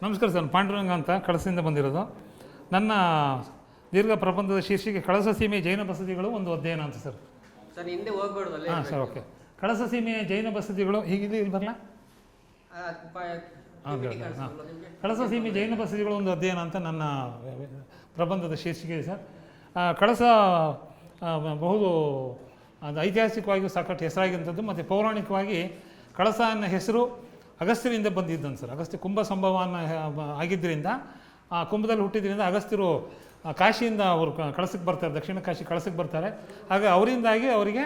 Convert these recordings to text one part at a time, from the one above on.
ನಮಸ್ಕಾರ ಸರ್, ಪಾಂಡುರಂಗ ಅಂತ ಕಳಸದಿಂದ ಬಂದಿರೋದು. ನನ್ನ ದೀರ್ಘ ಪ್ರಬಂಧದ ಶೀರ್ಷಿಕೆ ಕಳಸ ಸೀಮೆ ಜೈನ ಬಸದಿಗಳು ಒಂದು ಅಧ್ಯಯನ ಅಂತ ಸರ್. ಸರ್ ಹಿಂದೆ ಹೋಗ್ಬೇಡವಲ್ಲ. ಹಾಂ ಸರ್, ಓಕೆ. ಕಳಸ ಸೀಮೆಯ ಜೈನ ಬಸದಿಗಳು ಹೀಗಿದೆ, ಇಲ್ಲಿ ಬರಲ್ಲ. ಕಳಸ ಸೀಮೆ ಜೈನ ಬಸದಿಗಳು ಒಂದು ಅಧ್ಯಯನ ಅಂತ ನನ್ನ ಪ್ರಬಂಧದ ಶೀರ್ಷಿಕೆ ಇದೆ ಸರ್. ಕಳಸ ಬಹುದು ಅದು ಐತಿಹಾಸಿಕವಾಗಿಯೂ ಸಾಕಷ್ಟು ಹೆಸರಾಗಿರುವಂಥದ್ದು, ಮತ್ತು ಪೌರಾಣಿಕವಾಗಿ ಕಳಸ ಅನ್ನೋ ಹೆಸರು ಅಗಸ್ತ್ಯರಿಂದ ಬಂದಿದ್ದಂತ ಸರ್. ಅಗಸ್ತ್ಯ ಕುಂಭ ಸಂಭವನ ಆಗಿದ್ದರಿಂದ, ಆ ಕುಂಭದಲ್ಲಿ ಹುಟ್ಟಿದ್ರಿಂದ ಅಗಸ್ತ್ಯರು ಕಾಶಿಯಿಂದ ಅವರು ಕಳಸಕ್ಕೆ ಬರ್ತಾರೆ, ದಕ್ಷಿಣ ಕಾಶಿ ಕಳಸಕ್ಕೆ ಬರ್ತಾರೆ. ಹಾಗೆ ಅವರಿಂದಾಗಿ ಅವರಿಗೆ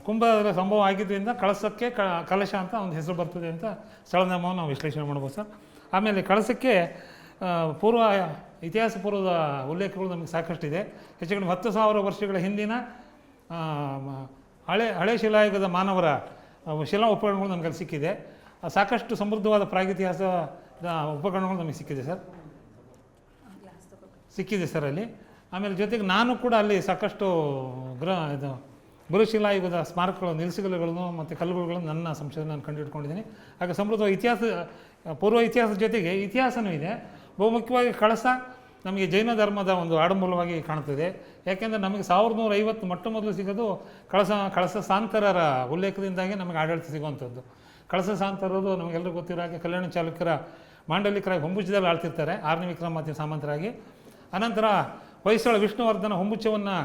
ಕುಂಭದ ಸಂಭವ ಆಗಿದ್ದರಿಂದ ಕಳಸಕ್ಕೆ ಕಲಶ ಅಂತ ಒಂದು ಹೆಸರು ಬರ್ತದೆ ಅಂತ ಸ್ಥಳನಾಮವನ್ನು ನಾವು ವಿಶ್ಲೇಷಣೆ ಮಾಡ್ಬೋದು ಸರ್. ಆಮೇಲೆ ಕಳಸಕ್ಕೆ ಪೂರ್ವ ಇತಿಹಾಸ ಪೂರ್ವದ ಉಲ್ಲೇಖಗಳು ನಮಗೆ ಸಾಕಷ್ಟಿದೆ. ಹೆಚ್ಚು ಕಡಿಮೆ 10,000 ವರ್ಷಗಳ ಹಿಂದಿನ ಹಳೆ ಶಿಲಾಯುಗದ ಮಾನವರ ಶಿಲಾ ಉಪಕರಣಗಳು ನಮಗೆ ಸಿಕ್ಕಿದೆ. ಸಾಕಷ್ಟು ಸಮೃದ್ಧವಾದ ಪ್ರಾಗಿತಿಹಾಸದ ಉಪಕರಣಗಳು ನಮಗೆ ಸಿಕ್ಕಿದೆ ಸರ್ ಅಲ್ಲಿ. ಆಮೇಲೆ ಜೊತೆಗೆ ನಾನು ಕೂಡ ಅಲ್ಲಿ ಸಾಕಷ್ಟು ಗುರುಶಿಲಾಯುಗದ ಸ್ಮಾರಕಗಳು, ನಿಲ್ಲಿಸಿಗಲುಗಳನ್ನು ಮತ್ತು ಕಲ್ಲುಗಳನ್ನು ನನ್ನ ಸಂಶೋಧನೆ ನಾನು ಕಂಡುಹಿಡ್ಕೊಂಡಿದ್ದೀನಿ. ಹಾಗೆ ಸಮೃದ್ಧವಾದ ಇತಿಹಾಸ, ಪೂರ್ವ ಇತಿಹಾಸದ ಜೊತೆಗೆ ಇತಿಹಾಸವೂ ಇದೆ. ಬಹುಮುಖ್ಯವಾಗಿ ಕಳಸ ನಮಗೆ ಜೈನ ಧರ್ಮದ ಒಂದು ಆಡಂಬೂಲವಾಗಿ ಕಾಣುತ್ತದೆ. ಯಾಕೆಂದರೆ ನಮಗೆ 1150 ಮೊಟ್ಟ ಮೊದಲು ಸಿಗೋದು ಕಳಸ ಸಾಂತರರ ಉಲ್ಲೇಖದಿಂದಾಗಿ ನಮಗೆ ಆಡಳಿತ ಸಿಗುವಂಥದ್ದು. ಕಳಸ ಸಾಂತರರು ನಮಗೆಲ್ಲರಿಗೂ ಗೊತ್ತಿರೋ ಹಾಗೆ ಕಲ್ಯಾಣ ಚಾಲುಕ್ಯರ ಮಾಂಡಲಿಕರಾಗಿ ಹೊಂಬುಚ್ಚದಲ್ಲಿ ಆಳ್ತಿರ್ತಾರೆ, 6ನೇ ವಿಕ್ರಮಾದಿತ್ಯ ಸಾಮಂತರಾಗಿ. ಅನಂತರ ಹೊಯ್ಸಳ ವಿಷ್ಣುವರ್ಧನ ಹೊಂಬುಚ್ಚವನ್ನು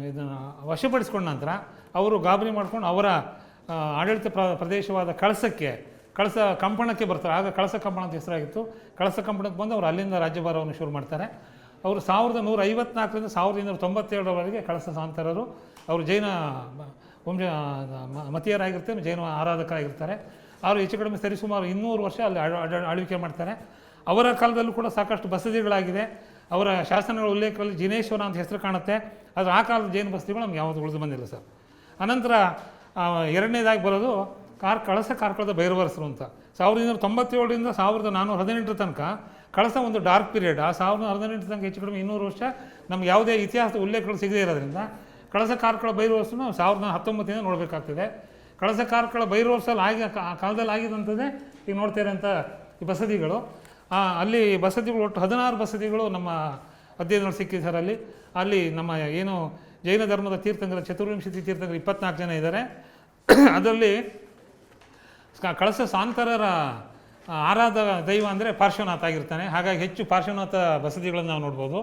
ಇದನ್ನು ವಶಪಡಿಸ್ಕೊಂಡ ನಂತರ ಅವರು ಗಾಬರಿ ಮಾಡ್ಕೊಂಡು ಅವರ ಆಡಳಿತ ಪ್ರದೇಶವಾದ ಕಳಸ ಕಂಪಣಕ್ಕೆ ಬರ್ತಾರೆ. ಆಗ ಕಳಸ ಕಂಪಣ ಅಂತ ಹೆಸರಾಗಿತ್ತು. ಕಳಸ ಕಂಪಣಕ್ಕೆ ಬಂದು ಅವರು ಅಲ್ಲಿಂದ ರಾಜ್ಯಭಾರವನ್ನು ಶುರು ಮಾಡ್ತಾರೆ. ಅವರು 1154ರಿಂದ 1297ರವರೆಗೆ ಕಳಸ ಸಾಂತರರು ಅವರು ಜೈನ ವಂಶ ಮತೀಯರಾಗಿರ್ತಾರೆ, ಜೈನ ಆರಾಧಕರಾಗಿರ್ತಾರೆ. ಅವರು ಹೆಚ್ಚು ಕಡಿಮೆ ಸರಿಸುಮಾರು 200 ವರ್ಷ ಅಲ್ಲಿ ಆಳ್ವಿಕೆ ಮಾಡ್ತಾರೆ. ಅವರ ಕಾಲದಲ್ಲೂ ಕೂಡ ಸಾಕಷ್ಟು ಬಸದಿಗಳಾಗಿದೆ. ಅವರ ಶಾಸನಗಳ ಉಲ್ಲೇಖಗಳಲ್ಲಿ ಜಿನೇಶ್ವರ ಅಂತ ಹೆಸರು ಕಾಣುತ್ತೆ. ಆದರೆ ಆ ಕಾಲದ ಜೈನ ಬಸದಿಗಳು ನಮ್ಗೆ ಯಾವುದು ಉಳಿದು ಬಂದಿಲ್ಲ ಸರ್. ಅನಂತರ ಎರಡನೇದಾಗಿ ಬರೋದು ಕಳಸ ಕಾರ್ಕಳದ ಭೈರವರಸರು ಅಂತ. 1297ರಿಂದ 1418 ತನಕ ಕಳಸ ಒಂದು ಡಾರ್ಕ್ ಪೀರಿಯಡ್. ಆ 1418 ತನಕ ಹೆಚ್ಚು ಕಡಿಮೆ 200 ವರ್ಷ ನಮ್ಗೆ ಯಾವುದೇ ಇತಿಹಾಸದ ಉಲ್ಲೇಖಗಳು ಸಿಗದೇ ಇರೋದ್ರಿಂದ ಕಳಸ ಕಾರ್ಕಳ ಭೈರವರಸನ್ನು 1019 ನೋಡಬೇಕಾಗ್ತದೆ. ಕಳಸ ಕಾರ್ಕಳ ಭೈರವರಸಲ್ಲಿ ಆ ಕಾಲದಲ್ಲಿ ಆಗಿದಂಥದ್ದೇ ಈಗ ನೋಡ್ತಾ ಇರೋಂಥ ಈ ಬಸದಿಗಳು. ಅಲ್ಲಿ ಬಸದಿಗಳು ಒಟ್ಟು 16 ಬಸದಿಗಳು ನಮ್ಮ ಅಧ್ಯಯನಗಳು ಸಿಕ್ಕಿದೆ ಸರ್. ಅಲ್ಲಿ ನಮ್ಮ ಏನು ಜೈನ ಧರ್ಮದ ತೀರ್ಥಂಕರ ಚತುರ್ವಿಂಶತಿ ತೀರ್ಥಂಕರ 24 ಜನ ಇದ್ದಾರೆ. ಅದರಲ್ಲಿ ಕಳಸ ಸಾಂತರರ ಆರಾಧ ದೈವ ಅಂದರೆ ಪಾರ್ಶ್ವನಾಥ ಆಗಿರ್ತಾನೆ. ಹಾಗಾಗಿ ಹೆಚ್ಚು ಪಾರ್ಶ್ವನಾಥ ಬಸದಿಗಳನ್ನು ನಾವು ನೋಡ್ಬೋದು.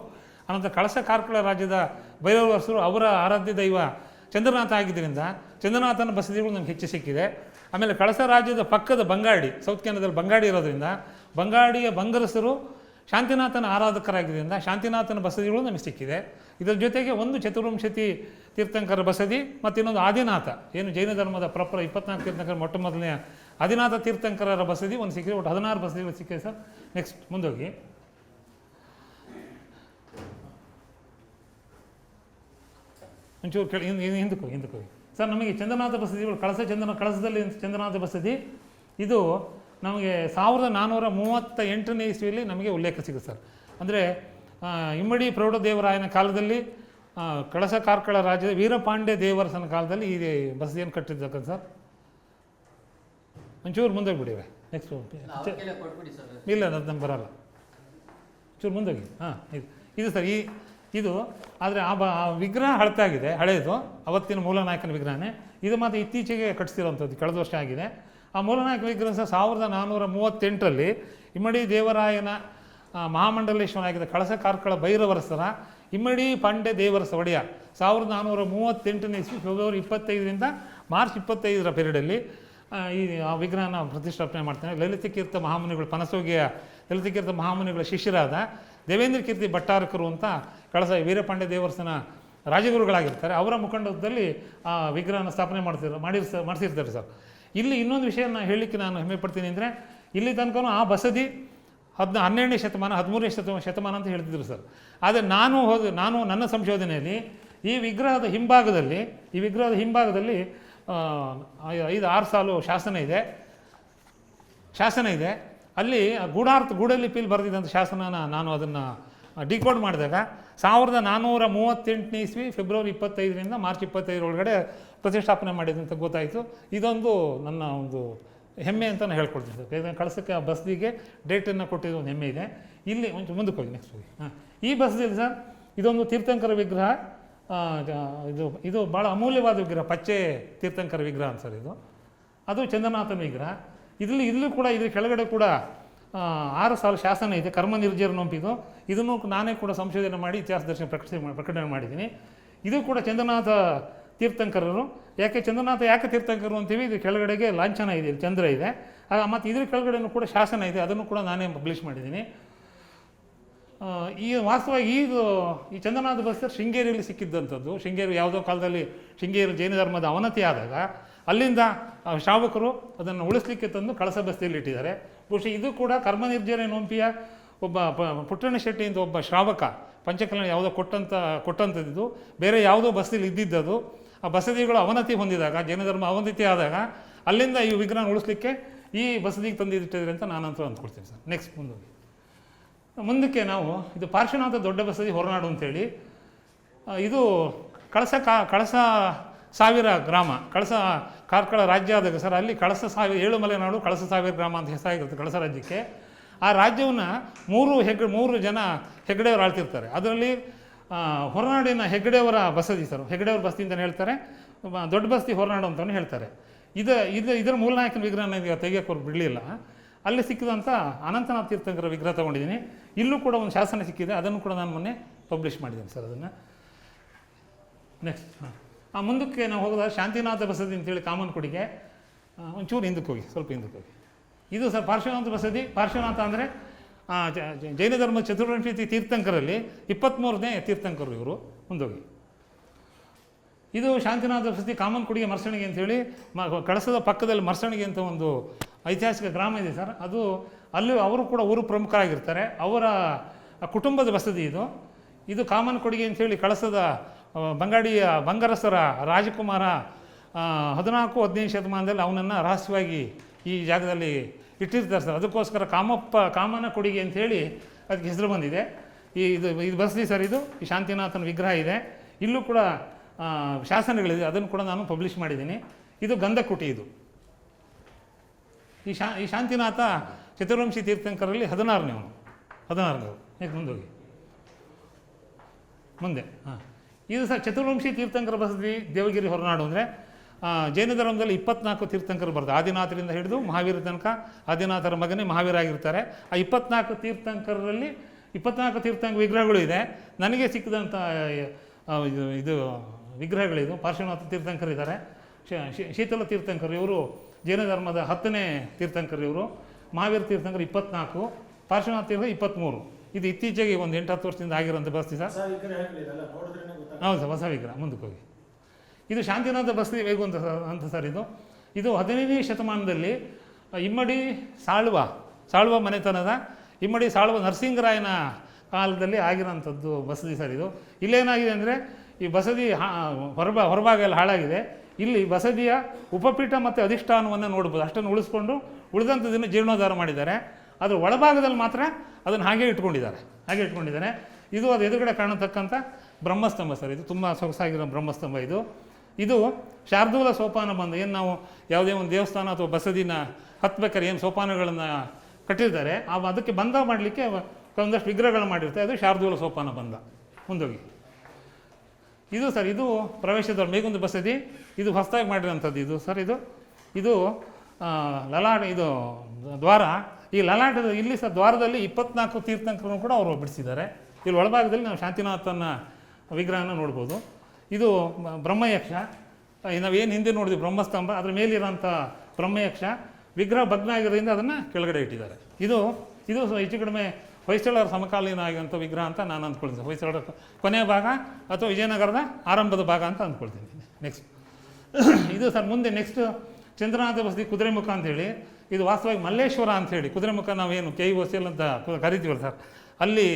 ಅನಂತರ ಕಳಸ ಕಾರ್ಕಳ ರಾಜ್ಯದ ಭೈರವರಸರು ಅವರ ಆರಾಧ್ಯ ದೈವ ಚಂದ್ರನಾಥ ಆಗಿದ್ದರಿಂದ ಚಂದ್ರನಾಥನ ಬಸದಿಗಳು ನಮ್ಗೆ ಹೆಚ್ಚು ಸಿಕ್ಕಿದೆ. ಆಮೇಲೆ ಕಳಸ ರಾಜ್ಯದ ಪಕ್ಕದ ಬಂಗಾಡಿ, ಸೌತ್ ಕೆನಡಾದಲ್ಲಿ ಬಂಗಾಡಿ ಇರೋದ್ರಿಂದ ಬಂಗಾಡಿಯ ಬಂಗರಸರು ಶಾಂತಿನಾಥನ ಆರಾಧಕರಾಗಿದ್ದರಿಂದ ಶಾಂತಿನಾಥನ ಬಸದಿಗಳು ನಮಗೆ ಸಿಕ್ಕಿದೆ. ಇದರ ಜೊತೆಗೆ ಒಂದು ಚತುರ್ವಿಂಶತಿ ತೀರ್ಥಂಕರ ಬಸದಿ ಮತ್ತು ಇನ್ನೊಂದು ಆದಿನಾಥ, ಏನು ಜೈನ ಧರ್ಮದ ಪ್ರಾಪರ್ 24 ತೀರ್ಥಂಕರ ಮೊಟ್ಟ ಮೊದಲನೆಯ ಆದಿನಾಥ ತೀರ್ಥಂಕರರ ಬಸದಿ ಒಂದು ಸಿಕ್ಕಿದೆ. ಒಟ್ಟು 16 ಬಸದಿಗಳು ಸಿಕ್ಕಿದೆ ಸರ್. ನೆಕ್ಸ್ಟ್ ಮುಂದೋಗಿ. ಒಂಚೂರು ಹಿಂದಕ್ಕೆ ಹೋಗಿ ಸರ್. ನಮಗೆ ಚಂದ್ರನಾಥ ಬಸದಿಗಳು ಕಳಸದಲ್ಲಿ ಚಂದ್ರನಾಥ ಬಸದಿ ಇದು ನಮಗೆ 1438ನೇ ಇಸ್ವಿಯಲ್ಲಿ ನಮಗೆ ಉಲ್ಲೇಖ ಸಿಗುತ್ತೆ ಸರ್. ಅಂದರೆ ಇಮ್ಮಡಿ ಪ್ರೌಢದೇವರಾಯನ ಕಾಲದಲ್ಲಿ ಕಳಸ ಕಾರ್ಕಳ ರಾಜ್ಯದ ವೀರಪಾಂಡ್ಯ ದೇವರಸನ ಕಾಲದಲ್ಲಿ ಈ ಬಸದಿಯನ್ನು ಕಟ್ಟಿದ್ದಕ್ಕಂಥ ಸರ್. ಒಂಚೂರು ಮುಂದೋಗ್ಬಿಟ್ಟಿವೆ. ನೆಕ್ಸ್ಟ್ ಇಲ್ಲ, ಅದು ನಮ್ಗೆ ಬರಲ್ಲ. ಚೂರು ಮುಂದೋಗಿ. ಇದು ಸರ್, ಇದು ಆದರೆ ಆ ವಿಗ್ರಹ ಹಳತಾಗಿದೆ, ಹಳೆಯದು, ಅವತ್ತಿನ ಮೂಲನಾಯಕನ ವಿಗ್ರಹನೇ. ಇದು ಮಾತ್ರ ಇತ್ತೀಚೆಗೆ ಕಟ್ಟಿಸಿರೋಂಥದ್ದು, ಕಳೆದ ವರ್ಷ ಆಗಿದೆ. ಆ ಮೂಲನಾಯಕ ವಿಗ್ರಹ ಸಹ 1438ರಲ್ಲಿ ಇಮ್ಮಡಿ ದೇವರಾಯನ ಮಹಾಮಂಡಲೇಶ್ವರನಾಗಿದ್ದ ಕಳಸ ಕಾರ್ಕಳ ಭೈರವರಸರ ಇಮ್ಮಡಿ ಪಾಂಡ್ಯ ದೇವರಸ ಒಡೆಯ 1438ನೇ ಇಸ್ವಿ ಫೆಬ್ರವರಿ 25ರಿಂದ ಮಾರ್ಚ್ 25ರ ಪೀರಿಯಡಲ್ಲಿ ಆ ವಿಗ್ರಹನ ಪ್ರತಿಷ್ಠಾಪನೆ ಮಾಡ್ತಾನೆ. ಲಲಿತಕೀರ್ತ ಮಹಾಮುನಿಗಳು, ಪನಸೋಗಿಯ ಲಲಿತಕೀರ್ತ ಮಹಾಮುನಿಗಳ ಶಿಷ್ಯರಾದ ದೇವೇಂದ್ರ ಕೀರ್ತಿ ಭಟ್ಟಾರಕರು ಅಂತ ಕಳಸ ವೀರಪಾಂಡ್ಯ ದೇವರಸನ ರಾಜಗುರುಗಳಾಗಿರ್ತಾರೆ. ಅವರ ಮುಖಂಡತ್ವದಲ್ಲಿ ಆ ವಿಗ್ರಹನ ಸ್ಥಾಪನೆ ಮಾಡಿಸಿರ್ತಾರೆ ಸರ್. ಇಲ್ಲಿ ಇನ್ನೊಂದು ವಿಷಯನ ಹೇಳಲಿಕ್ಕೆ ನಾನು ಹೆಮ್ಮೆ ಪಡ್ತೀನಿ. ಅಂದರೆ ಇಲ್ಲಿ ತನಕ ಆ ಬಸದಿ 12ನೇ ಶತಮಾನ 13ನೇ ಶತಮಾನ ಅಂತ ಹೇಳ್ತಿದ್ರು ಸರ್. ಆದರೆ ನಾನು ನನ್ನ ಸಂಶೋಧನೆಯಲ್ಲಿ ಈ ವಿಗ್ರಹದ ಹಿಂಭಾಗದಲ್ಲಿ 5-6 ಸಾಲು ಶಾಸನ ಇದೆ. ಅಲ್ಲಿ ಗೂಢಲಿಪಿಯಲ್ಲಿ ಬರೆದಿದ್ದಂಥ ಶಾಸನನ ನಾನು ಅದನ್ನು ಡಿಕೋಡ್ ಮಾಡಿದಾಗ 1438ನೇ ಇಸ್ವಿ ಫೆಬ್ರವರಿ 25ರಿಂದ ಮಾರ್ಚ್ 25 ಒಳಗಡೆ ಪ್ರತಿಷ್ಠಾಪನೆ ಮಾಡಿದಂತ ಗೊತ್ತಾಯಿತು. ಇದೊಂದು ನನ್ನ ಒಂದು ಹೆಮ್ಮೆ ಅಂತ ನಾನು ಹೇಳ್ಕೊಡ್ತೀನಿ ಸರ್. ಯಾಕಂದರೆ ಕಳಸಕ್ಕೆ ಆ ಬಸ್ದಿಗೆ ಡೇಟನ್ನು ಕೊಟ್ಟಿದ್ದು ಒಂದು ಹೆಮ್ಮೆ ಇದೆ. ಇಲ್ಲಿ ಒಂಚೂರು ಮುಂದಕ್ಕೆ ಹೋಗಿ, ನೆಕ್ಸ್ಟ್ ಹೋಗಿ. ಈ ಬಸ್ದಿಲ್ಲಿ ಸರ್ ಇದೊಂದು ತೀರ್ಥಂಕರ ವಿಗ್ರಹ. ಇದು ಭಾಳ ಅಮೂಲ್ಯವಾದ ವಿಗ್ರಹ, ಪಚ್ಚೆ ತೀರ್ಥಂಕರ ವಿಗ್ರಹ ಅಂತ ಸರ್ ಇದು. ಅದು ಚಂದ್ರನಾಥನ ವಿಗ್ರಹ. ಇಲ್ಲೂ ಕೂಡ ಇದ್ರ ಕೆಳಗಡೆ ಕೂಡ 6 ಸಾಲು ಶಾಸನ ಇದೆ, ಕರ್ಮ ನಿರ್ಜರ ನೊಂಪಿದು. ಇದನ್ನು ನಾನೇ ಕೂಡ ಸಂಶೋಧನೆ ಮಾಡಿ ಇತಿಹಾಸ ದರ್ಶನ ಪ್ರಕಟಣೆ ಮಾಡಿದ್ದೀನಿ. ಇದು ಕೂಡ ಚಂದ್ರನಾಥ ತೀರ್ಥಂಕರರು. ಯಾಕೆ ತೀರ್ಥಂಕರರು ಅಂತೀವಿ, ಇದು ಕೆಳಗಡೆಗೆ ಲಾಂಛನ ಇದೆ, ಇಲ್ಲಿ ಚಂದ್ರ ಇದೆ. ಮತ್ತು ಇದ್ರ ಕೆಳಗಡೆನೂ ಕೂಡ ಶಾಸನ ಇದೆ, ಅದನ್ನು ಕೂಡ ನಾನೇ ಪಬ್ಲಿಷ್ ಮಾಡಿದ್ದೀನಿ. ವಾಸ್ತವವಾಗಿ ಈ ಚಂದ್ರನಾಥ ಬಸ್ತಿ ಶೃಂಗೇರಿಯಲ್ಲಿ ಸಿಕ್ಕಿದ್ದಂಥದ್ದು. ಶೃಂಗೇರಿ ಯಾವುದೋ ಕಾಲದಲ್ಲಿ ಶೃಂಗೇರಿ ಜೈನ ಧರ್ಮದ ಅವನತಿ ಆದಾಗ ಅಲ್ಲಿಂದ ಶ್ರಾವಕರು ಅದನ್ನು ಉಳಿಸ್ಲಿಕ್ಕೆ ತಂದು ಕಳಸ ಬಸ್ತಿಯಲ್ಲಿ ಇಟ್ಟಿದ್ದಾರೆ. ಬಹುಶಃ ಇದು ಕೂಡ ಕರ್ಮ ನಿರ್ಜರ ನೊಂಪಿಯ ಒಬ್ಬ ಪುಟ್ಟಣ್ಣ ಶೆಟ್ಟಿ ಅಂತ ಒಬ್ಬ ಶ್ರಾವಕ ಪಂಚಕಲ್ಯಾಣ ಯಾವುದೋ ಕೊಟ್ಟಂಥದ್ದು, ಬೇರೆ ಯಾವುದೋ ಬಸ್ತಿಲಿ ಇದ್ದಿದ್ದದು. ಆ ಬಸದಿಗಳು ಅವನತಿ ಹೊಂದಿದಾಗ, ಜೈನ ಧರ್ಮ ಅವನತಿ ಆದಾಗ ಅಲ್ಲಿಂದ ಈ ವಿಗ್ರಹ ಉಳಿಸ್ಲಿಕ್ಕೆ ಈ ಬಸದಿಗೆ ತಂದಿಟ್ಟಿದ್ದಾರೆ ಅಂತ ನಾನಂತೂ ಅಂದ್ಕೊಳ್ತೀನಿ ಸರ್. ನೆಕ್ಸ್ಟ್ ಮುಂದಕ್ಕೆ ನಾವು ಇದು ಪಾರ್ಶ್ವನಾಥ ದೊಡ್ಡ ಬಸದಿ ಹೊರನಾಡು ಅಂತೇಳಿ, ಇದು ಕಳಸ ಸಾವಿರ ಗ್ರಾಮ, ಕಾರ್ಕಳ ರಾಜ್ಯ ಆದಾಗ ಸರ್ ಅಲ್ಲಿ ಏಳು ಮಲೆನಾಡು ಕಳಸ ಸಾವಿರ ಗ್ರಾಮ ಅಂತ ಹೆಸರಾಗಿರುತ್ತೆ ಕಳಸ ರಾಜ್ಯಕ್ಕೆ. ಆ ರಾಜ್ಯವನ್ನು 3 ಜನ ಹೆಗ್ಗಡೆಯವರು ಆಳ್ತಿರ್ತಾರೆ. ಅದರಲ್ಲಿ ಹೊರನಾಡಿನ ಹೆಗ್ಗಡೆಯವರ ಬಸದಿ ಸರ್, ಹೆಗ್ಗಡೆಯವರ ಬಸ್ತಿ ಅಂತಲೇ ಹೇಳ್ತಾರೆ, ದೊಡ್ಡ ಬಸ್ತಿ ಹೊರನಾಡು ಅಂತಲೂ ಹೇಳ್ತಾರೆ. ಇದರ ಮೂಲನಾಯಕನ ವಿಗ್ರಹ ನನಗೆ ತೆಗಿಯೋಕೆ ಬಿಡಲಿಲ್ಲ. ಅಲ್ಲಿ ಸಿಕ್ಕಿದಂಥ ಅನಂತನಾಥ ತೀರ್ಥಂಕರ ವಿಗ್ರಹ ತೊಗೊಂಡಿದ್ದೀನಿ. ಇಲ್ಲೂ ಕೂಡ ಒಂದು ಶಾಸನ ಸಿಕ್ಕಿದೆ, ಅದನ್ನು ಕೂಡ ನಾನು ಮೊನ್ನೆ ಪಬ್ಲಿಷ್ ಮಾಡಿದ್ದೀನಿ ಸರ್ ಅದನ್ನು. ನೆಕ್ಸ್ಟ್ ಮುಂದಕ್ಕೆ ನಾವು ಹೋಗೋದಾಗ ಶಾಂತಿನಾಥ ಬಸದಿ ಅಂತೇಳಿ ಕಾಮನಕೊಡಿಗೆ, ಒಂಚೂರು ಹಿಂದಕ್ಕೆ ಹೋಗಿ, ಸ್ವಲ್ಪ ಹಿಂದಕ್ಕೆ ಹೋಗಿ. ಇದು ಸರ್ ಪಾರ್ಶ್ವನಾಥ ಬಸದಿ. ಪಾರ್ಶ್ವನಾಥ ಅಂದರೆ ಜೈನ ಧರ್ಮ ಚತುರ್ವಂಶಿ ತೀರ್ಥಂಕರಲ್ಲಿ 23ನೇ ತೀರ್ಥಂಕರು ಇವರು. ಮುಂದೋಗಿ ಇದು ಶಾಂತಿನಾಥ ಬಸದಿ ಕಾಮನಕೊಡಿಗೆ ಮರ್ಸಣಿಗೆ ಅಂಥೇಳಿ ಕಳಸದ ಪಕ್ಕದಲ್ಲಿ ಮರ್ಸಣಿಗೆ ಅಂತ ಒಂದು ಐತಿಹಾಸಿಕ ಗ್ರಾಮ ಇದೆ ಸರ್. ಅಲ್ಲಿ ಅವರು ಕೂಡ ಊರು ಪ್ರಮುಖರಾಗಿರ್ತಾರೆ. ಅವರ ಕುಟುಂಬದ ಬಸದಿ ಇದು ಕಾಮನಕೊಡಿಗೆ ಅಂಥೇಳಿ ಕಳಸದ ಬಂಗಾರಸರ ರಾಜಕುಮಾರ 14-15 ಶತಮಾನದಲ್ಲಿ ಅವನನ್ನು ರಹಸ್ಯವಾಗಿ ಈ ಜಾಗದಲ್ಲಿ ಇಟ್ಟಿರ್ತಾರೆ ಸರ್. ಅದಕ್ಕೋಸ್ಕರ ಕಾಮನ ಕೊಡಿಗೆ ಅಂಥೇಳಿ ಅದಕ್ಕೆ ಹೆಸರು ಬಂದಿದೆ. ಇದು ಬಸದಿ ಸರ್. ಈ ಶಾಂತಿನಾಥನ ವಿಗ್ರಹ ಇದೆ. ಇಲ್ಲೂ ಕೂಡ ಶಾಸನಗಳಿದೆ, ಅದನ್ನು ಕೂಡ ನಾನು ಪಬ್ಲಿಷ್ ಮಾಡಿದ್ದೀನಿ. ಇದು ಗಂಧಕುಟಿ. ಈ ಶಾಂತಿನಾಥ ಚತುರ್ವಂಶಿ ತೀರ್ಥಂಕರಲ್ಲಿ 16ನೇವನು. ಯಾಕೆ ಮುಂದೋಗಿ ಮುಂದೆ. ಇದು ಸರ್ ಚತುರ್ವಂಶಿ ತೀರ್ಥಂಕರ ಬಸದಿ ದೇವಗಿರಿ ಹೊರನಾಡು. ಅಂದರೆ ಜೈನ ಧರ್ಮದಲ್ಲಿ 24 ತೀರ್ಥಂಕರು ಬರ್ತದೆ, ಆದಿನಾಥರಿಂದ ಹಿಡಿದು ಮಹಾವೀರ ತನಕ. ಆದಿನಾಥರ ಮಗನೇ ಮಹಾವೀರ ಆಗಿರ್ತಾರೆ. ಆ 24 ತೀರ್ಥಂಕರಲ್ಲಿ 24 ತೀರ್ಥಂಕರ ವಿಗ್ರಹಗಳು ಇದೆ. ನನಗೆ ಸಿಕ್ಕಿದಂಥ ಇದು ವಿಗ್ರಹಗಳಿದು. ಪಾರ್ಶ್ವನಾಥ ತೀರ್ಥಂಕರಿದ್ದಾರೆ, ಶೀತಲ ತೀರ್ಥಂಕರು ಇವರು ಜೈನ ಧರ್ಮದ 10ನೇ ತೀರ್ಥಂಕರು ಇವರು. ಮಹಾವೀರ ತೀರ್ಥಂಕರು 24, ಪಾರ್ಶ್ವನಾಥ ತೀರ್ಥ 23. ಇದು ಇತ್ತೀಚೆಗೆ ಒಂದು 8-10 ವರ್ಷದಿಂದ ಆಗಿರೋಂಥ ಬಸ್ತಿ ಸರ್. ಹೌದು ಸರ್, ಹೊಸ ವಿಗ್ರಹ. ಮುಂದಕ್ಕೆ ಹೋಗಿ. ಇದು ಶಾಂತಿನಾಥ ಬಸ್ತಿ ವೇಗು ಅಂತ ಸರ್. ಇದು 15ನೇ ಶತಮಾನದಲ್ಲಿ ಇಮ್ಮಡಿ ಸಾಳುವ ಮನೆತನದ ಇಮ್ಮಡಿ ಸಾಳುವ ನರಸಿಂಗರಾಯನ ಕಾಲದಲ್ಲಿ ಆಗಿರೋಂಥದ್ದು ಬಸದಿ ಸರ್. ಇಲ್ಲೇನಾಗಿದೆ ಅಂದರೆ ಈ ಬಸದಿ ಹೊರಭಾಗ ಎಲ್ಲ ಹಾಳಾಗಿದೆ. ಇಲ್ಲಿ ಬಸದಿಯ ಉಪಪೀಠ ಮತ್ತು ಅಧಿಷ್ಠಾನವನ್ನು ನೋಡ್ಬೋದು. ಅಷ್ಟನ್ನು ಉಳಿಸ್ಕೊಂಡು ಉಳಿದಂಥದ್ದನ್ನು ಜೀರ್ಣೋದ್ಧಾರ ಮಾಡಿದ್ದಾರೆ. ಅದರ ಒಳಭಾಗದಲ್ಲಿ ಮಾತ್ರ ಅದನ್ನು ಹಾಗೆ ಇಟ್ಕೊಂಡಿದ್ದಾರೆ. ಇದು ಅದು ಎದುರುಗಡೆ ಕಾಣತಕ್ಕಂಥ ಬ್ರಹ್ಮಸ್ತಂಭ ಸರ್. ಇದು ತುಂಬ ಸೊಗಸಾಗಿರೋ ಬ್ರಹ್ಮಸ್ತಂಭ. ಇದು ಶಾರ್ದೂಲ ಸೋಪಾನ ಬಂದ. ಏನು ನಾವು ಯಾವುದೇ ಒಂದು ದೇವಸ್ಥಾನ ಅಥವಾ ಬಸದಿನ ಹತ್ಬೇಕಾದ್ರೆ ಏನು ಸೋಪಾನಗಳನ್ನು ಕಟ್ಟಿರ್ತಾರೆ, ಅದಕ್ಕೆ ಬಂಧ ಮಾಡಲಿಕ್ಕೆ ಒಂದಷ್ಟು ವಿಗ್ರಹಗಳು ಮಾಡಿರ್ತಾರೆ. ಅದು ಶಾರ್ದೂಲ ಸೋಪಾನ ಬಂಧ. ಮುಂದೋಗಿ. ಇದು ಸರ್, ಇದು ಪ್ರವೇಶದ ಮೇಗೊಂದು ಬಸದಿ. ಇದು ಹೊಸದಾಗಿ ಮಾಡಿರೋಂಥದ್ದು ಇದು ಸರ್. ಇದು ಲಲಾಟ, ಇದು ದ್ವಾರ. ಈ ಲಲಾಟದ ಇಲ್ಲಿ ಸರ್ ದ್ವಾರದಲ್ಲಿ 24 ತೀರ್ಥಂಕರನ್ನು ಕೂಡ ಅವರು ಬಿಡಿಸಿದ್ದಾರೆ. ಇಲ್ಲಿ ಒಳಭಾಗದಲ್ಲಿ ನಾವು ಶಾಂತಿನಾಥನ ವಿಗ್ರಹನ ನೋಡ್ಬೋದು. ಇದು ಬ್ರಹ್ಮಯಕ್ಷ. ನಾವೇನು ಹಿಂದೆ ನೋಡಿದ್ವಿ ಬ್ರಹ್ಮಸ್ತಂಭ, ಅದರ ಮೇಲಿರೋಂಥ ಬ್ರಹ್ಮಯಕ್ಷ ವಿಗ್ರಹ ಭಗ್ನ ಆಗಿರೋದ್ರಿಂದ ಅದನ್ನು ಕೆಳಗಡೆ ಇಟ್ಟಿದ್ದಾರೆ. ಇದು ಹೆಚ್ಚು ಕಡಿಮೆ ಹೊಯ್ಸಳರ ಸಮಕಾಲೀನ ಆಗಿರೋಂಥ ವಿಗ್ರಹ ಅಂತ ನಾನು ಅಂದ್ಕೊಳ್ತೀನಿ. ಹೊಯ್ಸಳರ ಕೊನೆಯ ಭಾಗ ಅಥವಾ ವಿಜಯನಗರದ ಆರಂಭದ ಭಾಗ ಅಂತ ಅಂದ್ಕೊಳ್ತೀನಿ. ನೆಕ್ಸ್ಟ್ ಇದು ಸರ್ ಮುಂದೆ ನೆಕ್ಸ್ಟ್ ಚಂದ್ರನಾಥ ಬಸದಿ ಕುದುರೆಮುಖ ಅಂಥೇಳಿ. ಇದು ವಾಸ್ತವವಾಗಿ ಮಲ್ಲೇಶ್ವರ ಅಂಥೇಳಿ, ಕುದುರೆಮುಖ ನಾವೇನು KOCL ಅಂತ ಕರಿತೀವಲ್ಲ ಸರ್, ಅಲ್ಲಿ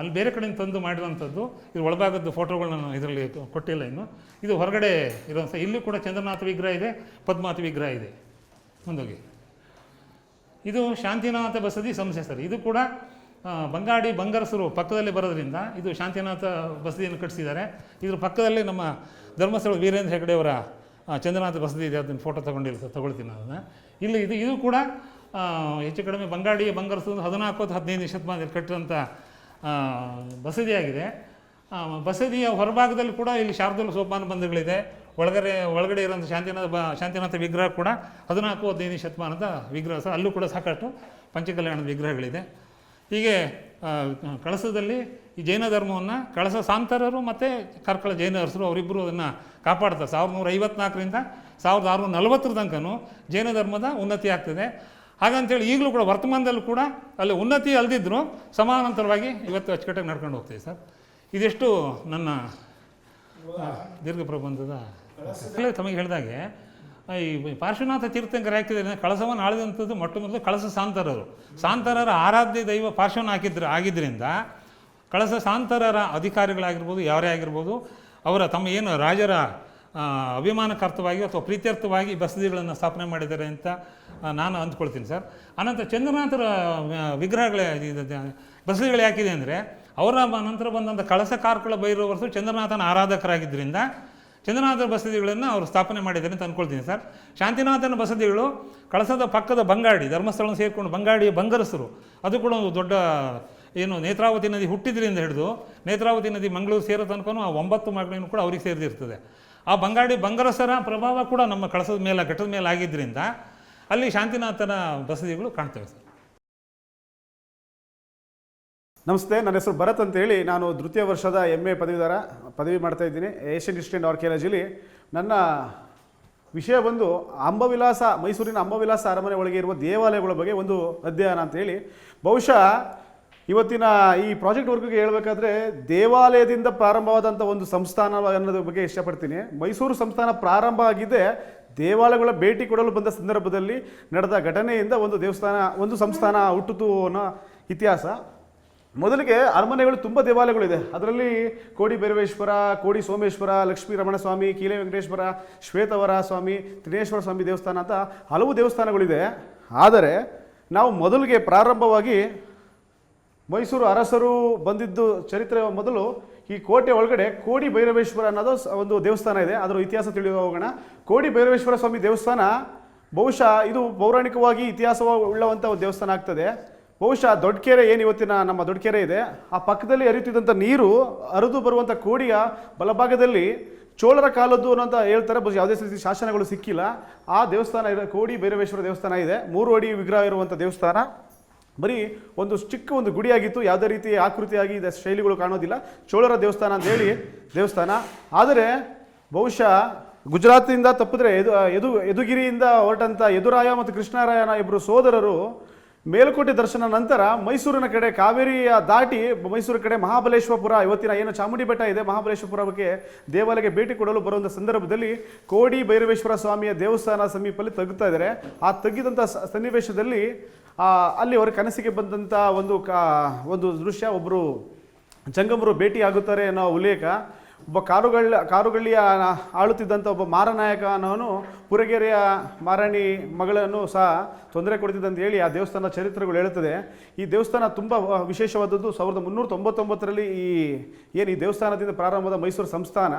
ಅಲ್ಲಿ ಬೇರೆ ಕಡೆಯಿಂದ ತಂದು ಮಾಡಿರೋಂಥದ್ದು. ಇದು ಒಳಭಾಗದ ಫೋಟೋಗಳನ್ನ ನಾನು ಇದರಲ್ಲಿ ಕೊಟ್ಟಿಲ್ಲ ಇನ್ನು. ಇದು ಹೊರಗಡೆ ಇರೋಂಥ. ಇಲ್ಲೂ ಕೂಡ ಚಂದ್ರನಾಥ ವಿಗ್ರಹ ಇದೆ, ಪದ್ಮಾವತಿ ವಿಗ್ರಹ ಇದೆ. ಮುಂದೋಗಿ. ಇದು ಶಾಂತಿನಾಥ ಬಸದಿ ಸಂಸ್ಥೆ ಸರ್. ಇದು ಕೂಡ ಬಂಗಾರಸರು ಪಕ್ಕದಲ್ಲೇ ಬರೋದ್ರಿಂದ ಇದು ಶಾಂತಿನಾಥ ಬಸದಿಯನ್ನು ಕಟ್ಟಿಸಿದ್ದಾರೆ. ಇದ್ರ ಪಕ್ಕದಲ್ಲೇ ನಮ್ಮ ಧರ್ಮಸ್ಥಳ ವೀರೇಂದ್ರ ಹೆಗ್ಗಡೆಯವರ ಚಂದ್ರನಾಥ ಬಸದಿ ಇದೆ, ಅದನ್ನು ಫೋಟೋ ತೊಗೊಳ್ತೀನಿ ಅದನ್ನು. ಇಲ್ಲಿ ಇದು ಕೂಡ ಹೆಚ್ಚು ಕಡಿಮೆ ಬಂಗಾಡಿ ಬಂಗಾರಸದ 14-15 ಶತಮಾನದಲ್ಲಿ ಕಟ್ಟಿದಂಥ ಬಸದಿಯಾಗಿದೆ. ಬಸದಿಯ ಹೊರಭಾಗದಲ್ಲಿ ಕೂಡ ಇಲ್ಲಿ ಶಾರ್ದೂಲ ಸೋಪಾನ ಬಂಧುಗಳಿದೆ. ಒಳಗಡೆ ಇರೋಂಥ ಶಾಂತಿನಾಥ ವಿಗ್ರಹ ಕೂಡ 14-15 ಶತಮಾನದ ವಿಗ್ರಹ ಸಹ. ಅಲ್ಲೂ ಕೂಡ ಸಾಕಷ್ಟು ಪಂಚಕಲ್ಯಾಣದ ವಿಗ್ರಹಗಳಿದೆ. ಹೀಗೆ ಕಳಸದಲ್ಲಿ ಈ ಜೈನ ಧರ್ಮವನ್ನು ಕಳಸ ಸಾಂತರರು ಮತ್ತು ಕಾರ್ಕಳ ಜೈನ ಅರಸರು ಅವರಿಬ್ಬರು ಅದನ್ನು ಕಾಪಾಡ್ತಾರೆ. 1154ರಿಂದ 1640 ತನಕನೂ ಜೈನ ಧರ್ಮದ ಉನ್ನತಿ ಆಗ್ತದೆ. ಹಾಗಂತೇಳಿ ಈಗಲೂ ಕೂಡ ವರ್ತಮಾನದಲ್ಲೂ ಕೂಡ ಅಲ್ಲಿ ಉನ್ನತಿ ಅಲ್ದಿದ್ದರೂ ಸಮಾನಾಂತರವಾಗಿ ಇವತ್ತು ಅಚ್ಚುಕಟ್ಟಾಗಿ ನಡ್ಕೊಂಡು ಹೋಗ್ತೀವಿ ಸರ್. ಇದಿಷ್ಟು ನನ್ನ ದೀರ್ಘ ಪ್ರಬಂಧದ. ತಮಗೆ ಹೇಳಿದಾಗೆ ಈ ಪಾರ್ಶ್ವನಾಥ ತೀರ್ಥಂಕರ ಹಾಕಿದ್ರೆ ಕಳಸವನ್ನು ಆಳಿದಂಥದ್ದು ಮೊಟ್ಟ ಮೊದಲು ಕಳಸ ಸಾಂತರರ ಆರಾಧ್ಯ ದೈವ ಪಾರ್ಶ್ವನ ಆಗಿದ್ದರಿಂದ ಕಳಸ ಸಾಂತರರ ಅಧಿಕಾರಿಗಳಾಗಿರ್ಬೋದು, ಯಾರೇ ಆಗಿರ್ಬೋದು, ಅವರ ತಮ್ಮ ಏನು ರಾಜರ ಅಭಿಮಾನಕಾರ್ಥವಾಗಿ ಅಥವಾ ಪ್ರೀತ್ಯರ್ಥವಾಗಿ ಬಸದಿಗಳನ್ನು ಸ್ಥಾಪನೆ ಮಾಡಿದ್ದಾರೆ ಅಂತ ನಾನು ಅಂದ್ಕೊಳ್ತೀನಿ ಸರ್. ಅನಂತರ ಚಂದ್ರನಾಥರ ವಿಗ್ರಹಗಳ ಬಸದಿಗಳು ಯಾಕಿದೆ ಅಂದರೆ ಅವರ ನಂತರ ಬಂದಂಥ ಕಳಸ ಕಾರ್ಕಳ ಭೈರವರಸರು ಚಂದ್ರನಾಥನ ಆರಾಧಕರಾಗಿದ್ದರಿಂದ ಚಂದ್ರನಾಥನ ಬಸದಿಗಳನ್ನು ಅವರು ಸ್ಥಾಪನೆ ಮಾಡಿದ್ದಾರೆ ಅಂತ ಅಂದ್ಕೊಳ್ತೀನಿ ಸರ್. ಶಾಂತಿನಾಥನ ಬಸದಿಗಳು ಕಳಸದ ಪಕ್ಕದ ಬಂಗಾಡಿ ಧರ್ಮಸ್ಥಳ ಸೇರಿಕೊಂಡು ಬಂಗಾಡಿಯ ಬಂಗರಸರು, ಅದು ಕೂಡ ಒಂದು ದೊಡ್ಡ ಏನು ನೇತ್ರಾವತಿ ನದಿ ಹುಟ್ಟಿದ್ರಿಂದ ಹಿಡಿದು ನೇತ್ರಾವತಿ ನದಿ ಮಂಗಳೂರು ಸೇರೋ ತನಕನೂ ಆ 9 ಮಗಳನ್ನು ಕೂಡ ಅವ್ರಿಗೆ ಸೇರಿದಿರ್ತದೆ. ಆ ಬಂಗಾಡಿ ಬಂಗರಸರ ಪ್ರಭಾವ ಕೂಡ ನಮ್ಮ ಕಳಸದ ಮೇಲೆ ಘಟ್ಟದ ಮೇಲೆ ಆಗಿದ್ದರಿಂದ ಅಲ್ಲಿ ಶಾಂತಿನಾಥನ ಬಸದಿಗಳು ಕಾಣ್ತವೆ ಸರ್. ನಮಸ್ತೆ, ನನ್ನ ಹೆಸರು ಭರತ್ ಅಂತೇಳಿ. ನಾನು ತೃತೀಯ ವರ್ಷದ MA ಪದವಿ ಮಾಡ್ತಾ ಇದ್ದೀನಿ ಏಷ್ಯನ್ ಹಿಸ್ಟ್ರಿ ಆ್ಯಂಡ್ ಆರ್ಕಿಯಾಲಜಿಲಿ. ನನ್ನ ವಿಷಯ ಬಂದು ಅಂಬವಿಲಾಸ, ಮೈಸೂರಿನ ಅಂಬವಿಲಾಸ ಅರಮನೆ ಒಳಗೆ ಇರುವ ದೇವಾಲಯಗಳ ಬಗ್ಗೆ ಒಂದು ಅಧ್ಯಯನ ಅಂತೇಳಿ. ಬಹುಶಃ ಇವತ್ತಿನ ಈ ಪ್ರಾಜೆಕ್ಟ್ ವರ್ಕ್ಗೆ ಹೇಳಬೇಕಾದ್ರೆ ದೇವಾಲಯದಿಂದ ಪ್ರಾರಂಭವಾದಂಥ ಒಂದು ಸಂಸ್ಥಾನ ಅನ್ನೋದ್ರ ಬಗ್ಗೆ ಇಷ್ಟಪಡ್ತೀನಿ. ಮೈಸೂರು ಸಂಸ್ಥಾನ ಪ್ರಾರಂಭ ಆಗಿದೆ ದೇವಾಲಯಗಳ ಭೇಟಿ ಕೊಡಲು ಬಂದ ಸಂದರ್ಭದಲ್ಲಿ ನಡೆದ ಘಟನೆಯಿಂದ ಒಂದು ಸಂಸ್ಥಾನ ಹುಟ್ಟಿತು ಅನ್ನೋ ಇತಿಹಾಸ. ಮೊದಲಿಗೆ ಅರಮನೆಗಳು ತುಂಬ ದೇವಾಲಯಗಳಿದೆ. ಅದರಲ್ಲಿ ಕೋಡಿ ಭೈರವೇಶ್ವರ, ಕೋಡಿ ಸೋಮೇಶ್ವರ, ಲಕ್ಷ್ಮೀ ರಮಣ ಸ್ವಾಮಿ, ಕೀಲೆ ವೆಂಕಟೇಶ್ವರ, ಶ್ವೇತವರ ಸ್ವಾಮಿ, ತ್ರಿನೇಶ್ವರ ಸ್ವಾಮಿ ದೇವಸ್ಥಾನ ಅಂತ ಹಲವು ದೇವಸ್ಥಾನಗಳಿದೆ. ಆದರೆ ನಾವು ಮೊದಲಿಗೆ ಪ್ರಾರಂಭವಾಗಿ ಮೈಸೂರು ಅರಸರು ಬಂದಿದ್ದು ಚರಿತ್ರೆ ಮೊದಲು ಈ ಕೋಟೆ ಒಳಗಡೆ ಕೋಡಿ ಭೈರವೇಶ್ವರ ಅನ್ನೋದು ಒಂದು ದೇವಸ್ಥಾನ ಇದೆ. ಅದರ ಇತಿಹಾಸ ತಿಳಿದು ಹೋಗೋಣ. ಕೋಡಿ ಭೈರವೇಶ್ವರ ಸ್ವಾಮಿ ದೇವಸ್ಥಾನ ಬಹುಶಃ ಇದು ಪೌರಾಣಿಕವಾಗಿ ಇತಿಹಾಸ ಉಳ್ಳವಂಥ ಒಂದು ದೇವಸ್ಥಾನ ಆಗ್ತದೆ. ಬಹುಶಃ ದೊಡ್ಡಕೆರೆ ಏನು ಇವತ್ತಿನ ನಮ್ಮ ದೊಡ್ಡಕೆರೆ ಇದೆ, ಆ ಪಕ್ಕದಲ್ಲಿ ಹರಿಯುತ್ತಿದ್ದಂಥ ನೀರು ಹರಿದು ಬರುವಂಥ ಕೋಡಿಯ ಬಲಭಾಗದಲ್ಲಿ ಚೋಳರ ಕಾಲದ್ದು ಅನ್ನೋಂತ ಹೇಳ್ತಾರೆ. ಬಹುಶಃ ಯಾವುದೇ ರೀತಿ ಶಾಸನಗಳು ಸಿಕ್ಕಿಲ್ಲ. ಆ ದೇವಸ್ಥಾನ ಇದೆ, ಕೋಡಿ ಭೈರವೇಶ್ವರ ದೇವಸ್ಥಾನ ಇದೆ. 3 ಅಡಿ ವಿಗ್ರಹ ಇರುವಂಥ ದೇವಸ್ಥಾನ. ಬರೀ ಒಂದು ಚಿಕ್ಕ ಒಂದು ಗುಡಿಯಾಗಿತ್ತು, ಯಾವುದೇ ರೀತಿ ಆಕೃತಿಯಾಗಿ ಶೈಲಿಗಳು ಕಾಣೋದಿಲ್ಲ. ಚೋಳರ ದೇವಸ್ಥಾನ ಅಂತ ಹೇಳಿ ದೇವಸ್ಥಾನ. ಆದರೆ ಬಹುಶಃ ಗುಜರಾತಿಂದ ತಪ್ಪಿದ್ರೆ ಯದುಗಿರಿಯಿಂದ ಹೊರಟಂಥ ಯದುರಾಯ ಮತ್ತು ಕೃಷ್ಣರಾಯನ ಇಬ್ಬರು ಸೋದರರು ಮೇಲುಕೋಟೆ ದರ್ಶನ ನಂತರ ಮೈಸೂರಿನ ಕಡೆ ಕಾವೇರಿಯ ದಾಟಿ ಮೈಸೂರು ಕಡೆ ಮಹಾಬಲೇಶ್ವರಪುರ, ಇವತ್ತಿನ ಏನು ಚಾಮುಂಡಿ ಬೆಟ್ಟ ಇದೆ, ಮಹಾಬಲೇಶ್ವರಪುರಕ್ಕೆ ದೇವಾಲಯಕ್ಕೆ ಭೇಟಿ ಕೊಡಲು ಬರುವಂಥ ಸಂದರ್ಭದಲ್ಲಿ ಕೋಡಿ ಭೈರವೇಶ್ವರ ಸ್ವಾಮಿಯ ದೇವಸ್ಥಾನ ಸಮೀಪದಲ್ಲಿ ತಗ್ತಾ ಇದ್ದಾರೆ. ಆ ತಗ್ಗಿದಂಥ ಸನ್ನಿವೇಶದಲ್ಲಿ ಅಲ್ಲಿ ಅವರ ಕನಸಿಗೆ ಬಂದಂಥ ಒಂದು ದೃಶ್ಯ, ಒಬ್ಬರು ಜಂಗಮರು ಭೇಟಿ ಆಗುತ್ತಾರೆ ಅನ್ನೋ ಉಲ್ಲೇಖ. ಒಬ್ಬ ಕಾರುಗಳ್ಳಿಯ ಆಳುತ್ತಿದ್ದಂಥ ಒಬ್ಬ ಮಾರನಾಯಕ ಅನ್ನೋನು ಪುರಗೆರೆಯ ಮಾರಾಣಿ ಮಗಳನ್ನು ಸಹ ತೊಂದರೆ ಕೊಡ್ತಿದ್ದಂತ ಹೇಳಿ ಆ ದೇವಸ್ಥಾನ ಚರಿತ್ರೆಗಳು ಹೇಳುತ್ತದೆ. ಈ ದೇವಸ್ಥಾನ ತುಂಬ ವಿಶೇಷವಾದದ್ದು. 1399ರಲ್ಲಿ ಈ ದೇವಸ್ಥಾನದಿಂದ ಪ್ರಾರಂಭವಾದ ಮೈಸೂರು ಸಂಸ್ಥಾನ,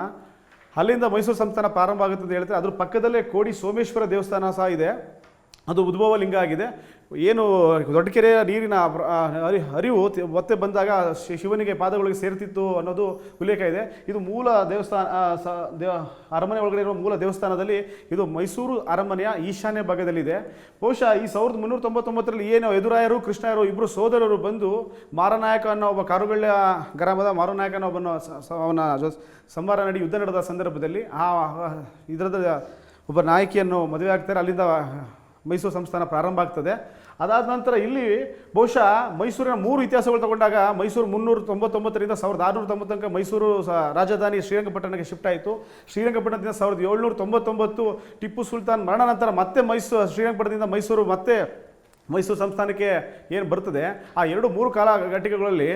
ಅಲ್ಲಿಂದ ಮೈಸೂರು ಸಂಸ್ಥಾನ ಪ್ರಾರಂಭ ಆಗುತ್ತೆ ಅಂತ ಹೇಳ್ತಾರೆ. ಅದ್ರ ಪಕ್ಕದಲ್ಲೇ ಕೋಡಿ ಸೋಮೇಶ್ವರ ದೇವಸ್ಥಾನ ಸಹ ಇದೆ. ಅದು ಉದ್ಭವ ಲಿಂಗ ಆಗಿದೆ. ಏನು ದೊಡ್ಡಕೆರೆಯ ನೀರಿನ ಹರಿವು ಮತ್ತೆ ಬಂದಾಗ ಶಿವನಿಗೆ ಪಾದಗಳಿಗೆ ಸೇರ್ತಿತ್ತು ಅನ್ನೋದು ಉಲ್ಲೇಖ ಇದೆ. ಇದು ಮೂಲ ದೇವಸ್ಥಾನ, ಅರಮನೆ ಒಳಗಡೆ ಇರುವ ಮೂಲ ದೇವಸ್ಥಾನದಲ್ಲಿ ಇದು ಮೈಸೂರು ಅರಮನೆಯ ಈಶಾನ್ಯ ಭಾಗದಲ್ಲಿದೆ. ಬಹುಶಃ ಈ 1399ರಲ್ಲಿ ಏನು ಯದುರಾಯರು ಕೃಷ್ಣರಾಯರು ಇಬ್ಬರು ಸೋದರರು ಬಂದು ಮಾರನಾಯಕ ಅನ್ನೋ ಒಬ್ಬ ಕಾರುಗಳ್ಳ ಗ್ರಾಮದ ಮಾರನಾಯಕನ ಅವನ ಸಂಹಾರ ನಡಿ ಯುದ್ಧ ನಡೆದ ಸಂದರ್ಭದಲ್ಲಿ ಇದರದ ಒಬ್ಬ ನಾಯಕಿಯನ್ನು ಮದುವೆ ಆಗ್ತಾರೆ. ಅಲ್ಲಿಂದ ಮೈಸೂರು ಸಂಸ್ಥಾನ ಪ್ರಾರಂಭ ಆಗ್ತದೆ. ಅದಾದ ನಂತರ ಇಲ್ಲಿ ಬಹುಶಃ ಮೈಸೂರಿನ 3 ಇತಿಹಾಸಗಳು ತಗೊಂಡಾಗ ಮೈಸೂರು 399ರಿಂದ 1690 ತನಕ ಮೈಸೂರು ರಾಜಧಾನಿ ಶ್ರೀರಂಗಪಟ್ಟಣಕ್ಕೆ ಶಿಫ್ಟ್ ಆಯಿತು. ಶ್ರೀರಂಗಪಟ್ಟಣದಿಂದ 1799 ಟಿಪ್ಪು ಸುಲ್ತಾನ್ ಮರಣ ನಂತರ ಮತ್ತೆ ಶ್ರೀರಂಗಪಟ್ಟಣದಿಂದ ಮೈಸೂರು ಸಂಸ್ಥಾನಕ್ಕೆ ಏನು ಬರ್ತದೆ, ಆ 2-3 ಕಾಲ ಘಟಿಕೆಗಳಲ್ಲಿ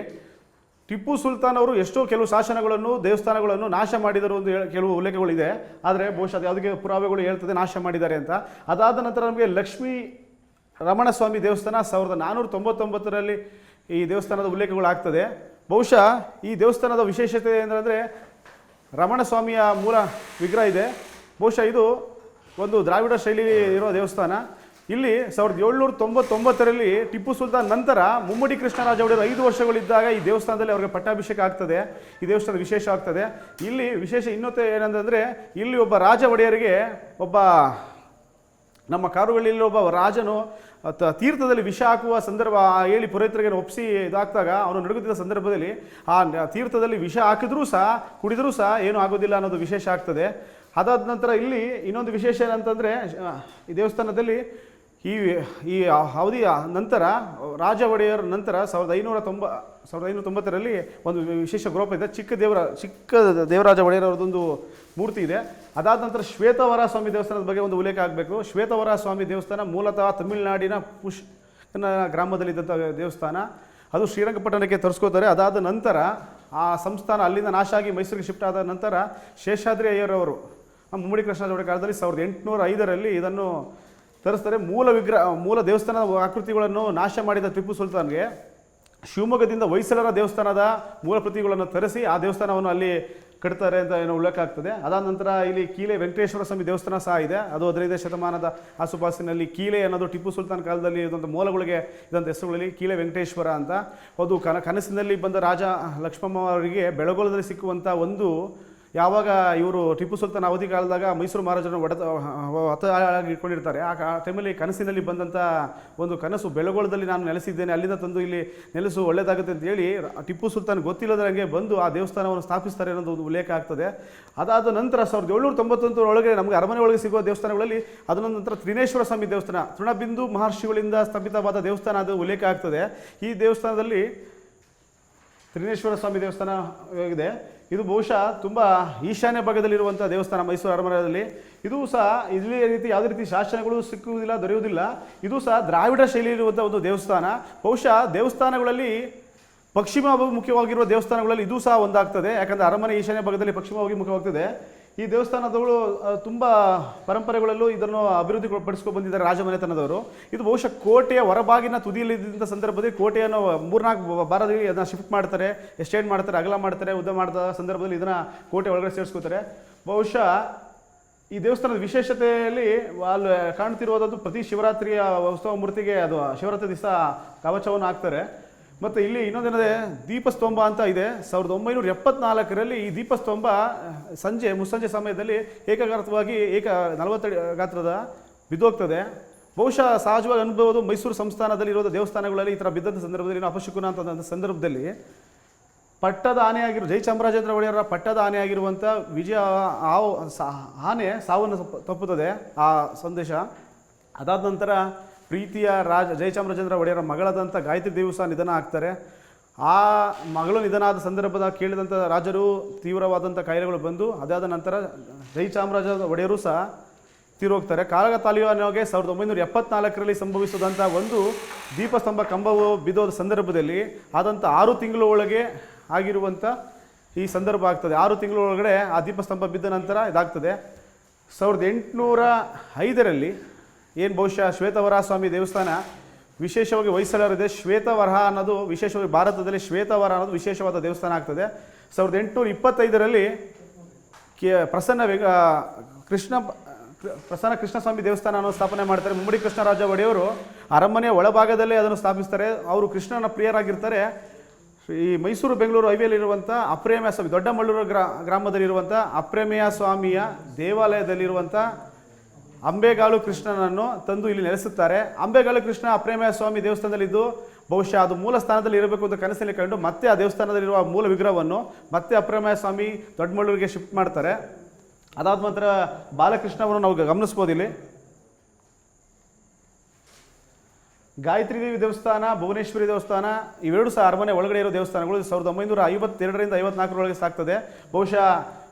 ಟಿಪ್ಪು ಸುಲ್ತಾನ್ ಅವರು ಕೆಲವು ಶಾಸನಗಳನ್ನು ದೇವಸ್ಥಾನಗಳನ್ನು ನಾಶ ಮಾಡಿದರು ಎಂದು ಕೆಲವು ಉಲ್ಲೇಖಗಳಿದೆ. ಆದರೆ ಬಹುಶಃ ಯಾವುದಕ್ಕೆ ಪುರಾವೆಗಳು ಹೇಳ್ತದೆ ನಾಶ ಮಾಡಿದ್ದಾರೆ ಅಂತ. ಅದಾದ ನಂತರ ನಮಗೆ ಲಕ್ಷ್ಮೀ ರಮಣಸ್ವಾಮಿ ದೇವಸ್ಥಾನ 1499ರಲ್ಲಿ ಈ ದೇವಸ್ಥಾನದ ಉಲ್ಲೇಖಗಳಾಗ್ತದೆ. ಬಹುಶಃ ಈ ದೇವಸ್ಥಾನದ ವಿಶೇಷತೆ ಏನಂದರೆ ರಮಣಸ್ವಾಮಿಯ ಮೂಲ ವಿಗ್ರಹ ಇದೆ. ಬಹುಶಃ ಇದು ಒಂದು ದ್ರಾವಿಡ ಶೈಲಿ ಇರೋ ದೇವಸ್ಥಾನ. ಇಲ್ಲಿ 1799ರಲ್ಲಿ ಟಿಪ್ಪು ಸುಲ್ತಾನ್ ನಂತರ ಮುಮ್ಮಡಿ ಕೃಷ್ಣರಾಜ ಒಡೆಯರು 5 ವರ್ಷಗಳಿದ್ದಾಗ ಈ ದೇವಸ್ಥಾನದಲ್ಲಿ ಅವರಿಗೆ ಪಟ್ಟಾಭಿಷೇಕ ಆಗ್ತದೆ. ಈ ದೇವಸ್ಥಾನ ವಿಶೇಷ ಆಗ್ತದೆ. ಇಲ್ಲಿ ವಿಶೇಷ ಇನ್ನೊಂದು ಏನಂತಂದರೆ, ಇಲ್ಲಿ ಒಬ್ಬ ರಾಜ ಒಡೆಯರಿಗೆ ಒಬ್ಬ ನಮ್ಮ ಕಾರುಗಳಲ್ಲಿ ಒಬ್ಬ ರಾಜನು ತೀರ್ಥದಲ್ಲಿ ವಿಷ ಹಾಕುವ ಸಂದರ್ಭ ಹೇಳಿ ಪುರೋಹಿತರಿಗೆ ಒಪ್ಪಿಸಿ ಇದಾಗ್ದಾಗ ಅವನು ನಡುಗುತ್ತಿದ್ದ ಸಂದರ್ಭದಲ್ಲಿ ಆ ತೀರ್ಥದಲ್ಲಿ ವಿಷ ಹಾಕಿದ್ರೂ ಸಹ ಕುಡಿದ್ರೂ ಸಹ ಏನೂ ಆಗೋದಿಲ್ಲ ಅನ್ನೋದು ವಿಶೇಷ ಆಗ್ತದೆ. ಅದಾದ ನಂತರ ಇಲ್ಲಿ ಇನ್ನೊಂದು ವಿಶೇಷ ಏನಂತಂದರೆ, ಈ ದೇವಸ್ಥಾನದಲ್ಲಿ ಈ ಅವಧಿಯ ನಂತರ ರಾಜ ಒಡೆಯರ್ ನಂತರ 1590ರಲ್ಲಿ ಒಂದು ವಿಶೇಷ ಗೃಹ ಇದೆ. ಚಿಕ್ಕ ದೇವರಾಜ ಒಡೆಯರ್ ಅವರದೊಂದು ಮೂರ್ತಿ ಇದೆ. ಅದಾದ ನಂತರ ಶ್ವೇತವರ ಸ್ವಾಮಿ ದೇವಸ್ಥಾನದ ಬಗ್ಗೆ ಒಂದು ಉಲ್ಲೇಖ ಆಗಬೇಕು. ಶ್ವೇತವರ ಸ್ವಾಮಿ ದೇವಸ್ಥಾನ ಮೂಲತಃ ತಮಿಳುನಾಡಿನ ಗ್ರಾಮದಲ್ಲಿದ್ದಂಥ ದೇವಸ್ಥಾನ. ಅದು ಶ್ರೀರಂಗಪಟ್ಟಣಕ್ಕೆ ತರಿಸ್ಕೋತಾರೆ. ಅದಾದ ನಂತರ ಆ ಸಂಸ್ಥಾನ ಅಲ್ಲಿಂದ ನಾಶ ಆಗಿ ಮೈಸೂರಿಗೆ ಶಿಫ್ಟ್ ಆದ ನಂತರ ಶೇಷಾದ್ರಿ ಅಯ್ಯರವರು ಮುಮ್ಮಡಿ ಕೃಷ್ಣರಾಜ ಒಡೆಯರ್ ಕಾಲದಲ್ಲಿ 1805ರಲ್ಲಿ ಇದನ್ನು ತರಿಸ್ತಾರೆ. ಮೂಲ ದೇವಸ್ಥಾನದ ಆಕೃತಿಗಳನ್ನು ನಾಶ ಮಾಡಿದ ಟಿಪ್ಪು ಸುಲ್ತಾನ್ಗೆ ಶಿವಮೊಗ್ಗದಿಂದ ಹೊಯ್ಸಳರ ದೇವಸ್ಥಾನದ ಮೂಲ ಪ್ರತಿಗಳನ್ನು ತರಿಸಿ ಆ ದೇವಸ್ಥಾನವನ್ನು ಅಲ್ಲಿ ಕಟ್ತಾರೆ ಅಂತ ಏನೋ ಉಲ್ಲೇಖ ಆಗ್ತದೆ. ಅದಾದ ನಂತರ ಇಲ್ಲಿ ಕೀಲೆ ವೆಂಕಟೇಶ್ವರ ಸ್ವಾಮಿ ದೇವಸ್ಥಾನ ಸಹ ಇದೆ. ಅದು 15ನೇ ಶತಮಾನದ ಆಸುಪಾಸಿನಲ್ಲಿ ಕೀಲೆ ಅನ್ನೋದು ಟಿಪ್ಪು ಸುಲ್ತಾನ್ ಕಾಲದಲ್ಲಿ ಇದ್ದಂಥ ಮೂಲಗಳಿಗೆ ಇದ್ದಂಥ ಹೆಸರುಗಳಲ್ಲಿ ಕೀಲೆ ವೆಂಕಟೇಶ್ವರ ಅಂತ. ಅದು ಕನಸಿನಲ್ಲಿ ಬಂದ ರಾಜ ಲಕ್ಷ್ಮಮ್ಮ ಅವರಿಗೆ ಬೆಳಗೊಳದಲ್ಲಿ ಸಿಕ್ಕುವಂಥ ಒಂದು, ಯಾವಾಗ ಇವರು ಟಿಪ್ಪು ಸುಲ್ತಾನ್ ಅವಧಿ ಕಾಲದಾಗ ಮೈಸೂರು ಮಹಾರಾಜರನ್ನು ಹತವಾಗಿ ಇಟ್ಕೊಂಡಿರ್ತಾರೆ, ಆ ಟೈಮಲ್ಲಿ ಕನಸಿನಲ್ಲಿ ಬಂದಂಥ ಒಂದು ಕನಸು, ಬೆಳಗೊಳದಲ್ಲಿ ನಾನು ನೆಲೆಸಿದ್ದೇನೆ, ಅಲ್ಲಿಂದ ತಂದು ಇಲ್ಲಿ ನೆಲೆಸು ಒಳ್ಳೆಯದಾಗುತ್ತೆ ಅಂತ ಹೇಳಿ ಟಿಪ್ಪು ಸುಲ್ತಾನ್ ಗೊತ್ತಿಲ್ಲದಂಗೆ ಬಂದು ಆ ದೇವಸ್ಥಾನವನ್ನು ಸ್ಥಾಪಿಸ್ತಾರೆ ಅನ್ನೋದು ಒಂದು ಉಲ್ಲೇಖ ಆಗ್ತದೆ. ಅದಾದ ನಂತರ 1799 ಒಳಗೆ ನಮಗೆ ಅರಮನೆ ಒಳಗೆ ಸಿಗುವ ದೇವಸ್ಥಾನಗಳಲ್ಲಿ ಅದರ ನಂತರ ತ್ರಿನೇಶ್ವರ ಸ್ವಾಮಿ ದೇವಸ್ಥಾನ, ತೃಣಬಿಂದು ಮಹರ್ಷಿಗಳಿಂದ ಸ್ಥಾಪಿತವಾದ ದೇವಸ್ಥಾನ, ಅದು ಉಲ್ಲೇಖ ಆಗ್ತದೆ. ಈ ದೇವಸ್ಥಾನದಲ್ಲಿ ತ್ರಿನೇಶ್ವರ ಸ್ವಾಮಿ ದೇವಸ್ಥಾನ ಇದೆ. ಇದು ಬಹುಶಃ ತುಂಬ ಈಶಾನ್ಯ ಭಾಗದಲ್ಲಿರುವಂಥ ದೇವಸ್ಥಾನ ಮೈಸೂರು ಅರಮನೆಯಲ್ಲಿ. ಇದು ಸಹ ಇಲ್ಲಿ ರೀತಿ ಯಾವುದೇ ರೀತಿ ಶಾಸನಗಳು ಸಿಕ್ಕುವುದಿಲ್ಲ, ದೊರೆಯುವುದಿಲ್ಲ. ಇದು ಸಹ ದ್ರಾವಿಡ ಶೈಲಿಯಿರುವಂಥ ಒಂದು ದೇವಸ್ಥಾನ. ಬಹುಶಃ ದೇವಸ್ಥಾನಗಳಲ್ಲಿ ಪಶ್ಚಿಮಾಭಿಮುಖವಾಗಿರುವ ದೇವಸ್ಥಾನಗಳಲ್ಲಿ ಇದು ಸಹ ಒಂದಾಗ್ತದೆ. ಯಾಕಂದರೆ ಅರಮನೆ ಈಶಾನ್ಯ ಭಾಗದಲ್ಲಿ ಪಶ್ಚಿಮಾಭಿಮುಖವಾಗ್ತದೆ. ಈ ದೇವಸ್ಥಾನದವರು ತುಂಬ ಪರಂಪರೆಗಳಲ್ಲೂ ಇದನ್ನು ಅಭಿವೃದ್ಧಿ ಪಡಿಸ್ಕೊಂಡು ಬಂದಿದ್ದಾರೆ ರಾಜಮನೆತನದವರು. ಇದು ಬಹುಶಃ ಕೋಟೆಯ ಹೊರಬಾಗಿನ ತುದಿಯಲ್ಲಿದ್ದಂಥ ಸಂದರ್ಭದಲ್ಲಿ ಕೋಟೆಯನ್ನು 3-4 ಬಾರದಲ್ಲಿ ಅದನ್ನು ಶಿಫ್ಟ್ ಮಾಡ್ತಾರೆ, ಎಕ್ಸ್ಟೆಂಡ್ ಮಾಡ್ತಾರೆ, ಅಗಲ ಮಾಡ್ತಾರೆ. ಉದ್ದ ಮಾಡಿದ ಸಂದರ್ಭದಲ್ಲಿ ಇದನ್ನು ಕೋಟೆ ಒಳಗಡೆ ಸೇರಿಸ್ಕೋತಾರೆ. ಬಹುಶಃ ಈ ದೇವಸ್ಥಾನದ ವಿಶೇಷತೆಯಲ್ಲಿ ಅಲ್ಲಿ ಕಾಣ್ತಿರುವುದಂತೂ ಪ್ರತಿ ಶಿವರಾತ್ರಿಯ ಉತ್ಸವ ಮೂರ್ತಿಗೆ ಅದು ಶಿವರಾತ್ರಿ ದಿವಸ ಕವಚವನ್ನು ಹಾಕ್ತಾರೆ. ಮತ್ತು ಇಲ್ಲಿ ಇನ್ನೊಂದೇನದೆ, ದೀಪಸ್ತಂಭ ಅಂತ ಇದೆ. 1974ರಲ್ಲಿ ಈ ದೀಪಸ್ತಂಭ ಮುಸ್ಸಂಜೆ ಸಮಯದಲ್ಲಿ ಏಕಗಾತ್ರವಾಗಿ 40 ಗಾತ್ರದ ಬಿದ್ದೋಗ್ತದೆ. ಬಹುಶಃ ಸಹಜವಾಗಿ ಅನುಭವದು ಮೈಸೂರು ಸಂಸ್ಥಾನದಲ್ಲಿ ಇರೋ ದೇವಸ್ಥಾನಗಳಲ್ಲಿ ಈ ಥರ ಬಿದ್ದಂಥ ಸಂದರ್ಭದಲ್ಲಿ ಅಪಶಕುನ ಅಂತ ಸಂದರ್ಭದಲ್ಲಿ ಪಟ್ಟದ ಜಯಚಾಮರಾಜೇಂದ್ರ ಒಡೆಯರ ಪಟ್ಟದ ಆನೆಯಾಗಿರುವಂಥ ಆನೆ ಸಾವನ್ನು ತಪ್ಪುತ್ತದೆ ಆ ಸಂದೇಶ. ಅದಾದ ನಂತರ ಪ್ರೀತಿಯ ಜಯಚಾಮರಾಜೇಂದ್ರ ಒಡೆಯರ ಮಗಳಾದಂಥ ಗಾಯತ್ರಿ ದೇವಿ ಸಹ ನಿಧನ ಆಗ್ತಾರೆ. ಆ ಮಗಳು ನಿಧನ ಆದ ಸಂದರ್ಭದ ಕೇಳಿದಂಥ ರಾಜರು ತೀವ್ರವಾದಂಥ ಕಾಯಿಲೆಗಳು ಬಂದು ಅದಾದ ನಂತರ ಜಯಚಾಮರಾಜ ಒಡೆಯರು ಸಹ ತೀರೋಗ್ತಾರೆ. ಕಾಳಗತಾಲಿಯನಿಗೆ 1974ರಲ್ಲಿ ಸಂಭವಿಸಿದಂಥ ಒಂದು ದೀಪಸ್ತಂಭ ಕಂಬವು ಬಿದ್ದೋದ ಸಂದರ್ಭದಲ್ಲಿ ಆದಂಥ 6 ತಿಂಗಳ ಒಳಗೆ ಆಗಿರುವಂಥ ಈ ಸಂದರ್ಭ ಆಗ್ತದೆ. 6 ತಿಂಗಳ ಒಳಗಡೆ ಆ ದೀಪಸ್ತಂಭ ಬಿದ್ದ ನಂತರ ಇದಾಗ್ತದೆ. 1805ರಲ್ಲಿ ಏನು ಬಹುಶಃ ಶ್ವೇತವರ ಸ್ವಾಮಿ ದೇವಸ್ಥಾನ ವಿಶೇಷವಾಗಿ ಹೊಯ್ಸಳರಿದೆ. ಶ್ವೇತವರ ಅನ್ನೋದು ವಿಶೇಷವಾಗಿ ಭಾರತದಲ್ಲಿ ಶ್ವೇತವರ ಅನ್ನೋದು ವಿಶೇಷವಾದ ದೇವಸ್ಥಾನ ಆಗ್ತದೆ. 1825ರಲ್ಲಿ ಪ್ರಸನ್ನ ಕೃಷ್ಣಸ್ವಾಮಿ ದೇವಸ್ಥಾನ ಅನ್ನೋ ಸ್ಥಾಪನೆ ಮಾಡ್ತಾರೆ. ಮುಮ್ಮಡಿ ಕೃಷ್ಣರಾಜ ಒಡೆಯವರು ಅರಮನೆಯ ಒಳಭಾಗದಲ್ಲೇ ಅದನ್ನು ಸ್ಥಾಪಿಸ್ತಾರೆ. ಅವರು ಕೃಷ್ಣನ ಪ್ರಿಯರಾಗಿರ್ತಾರೆ. ಈ ಮೈಸೂರು ಬೆಂಗಳೂರು ಹೈವೇಲಿರುವಂಥ ಅಪ್ರೇಮ್ಯ ಸ್ವಾಮಿ, ದೊಡ್ಡಮಳ್ಳೂರು ಗ್ರಾಮದಲ್ಲಿರುವಂಥ ಅಪ್ರೇಮ್ಯ ಸ್ವಾಮಿಯ ದೇವಾಲಯದಲ್ಲಿರುವಂಥ ಅಂಬೆಗಾಲು ಕೃಷ್ಣನನ್ನು ತಂದು ಇಲ್ಲಿ ನೆಲೆಸುತ್ತಾರೆ. ಅಂಬೆಗಾಲು ಕೃಷ್ಣ ಅಪ್ರೇಮ್ಯ ಸ್ವಾಮಿ ದೇವಸ್ಥಾನದಲ್ಲಿದ್ದು ಬಹುಶಃ ಅದು ಮೂಲ ಸ್ಥಾನದಲ್ಲಿ ಇರಬೇಕು ಅಂತ ಕನಸಲ್ಲಿ ಕಂಡು ಮತ್ತೆ ಆ ದೇವಸ್ಥಾನದಲ್ಲಿರುವ ಮೂಲ ವಿಗ್ರಹವನ್ನು ಮತ್ತೆ ಅಪ್ರೇಮ್ಯ ಸ್ವಾಮಿ ದೊಡ್ಡಮಳ್ಳೂರಿಗೆ ಶಿಫ್ಟ್ ಮಾಡ್ತಾರೆ. ಅದಾದ ನಂತರ ಬಾಲಕೃಷ್ಣವನ್ನು ನಾವು ಗಮನಿಸ್ಬೋದು. ಇಲ್ಲಿ ಗಾಯತ್ರಿ ದೇವಿ ದೇವಸ್ಥಾನ, ಭುವನೇಶ್ವರಿ ದೇವಸ್ಥಾನ ಇವೆರಡು ಸಹ ಅರಮನೆ ಒಳಗಡೆ ಇರೋ ದೇವಸ್ಥಾನಗಳು. 1952ರಿಂದ 54ರೊಳಗೆ ಸಾಕ್ತದೆ. ಬಹುಶಃ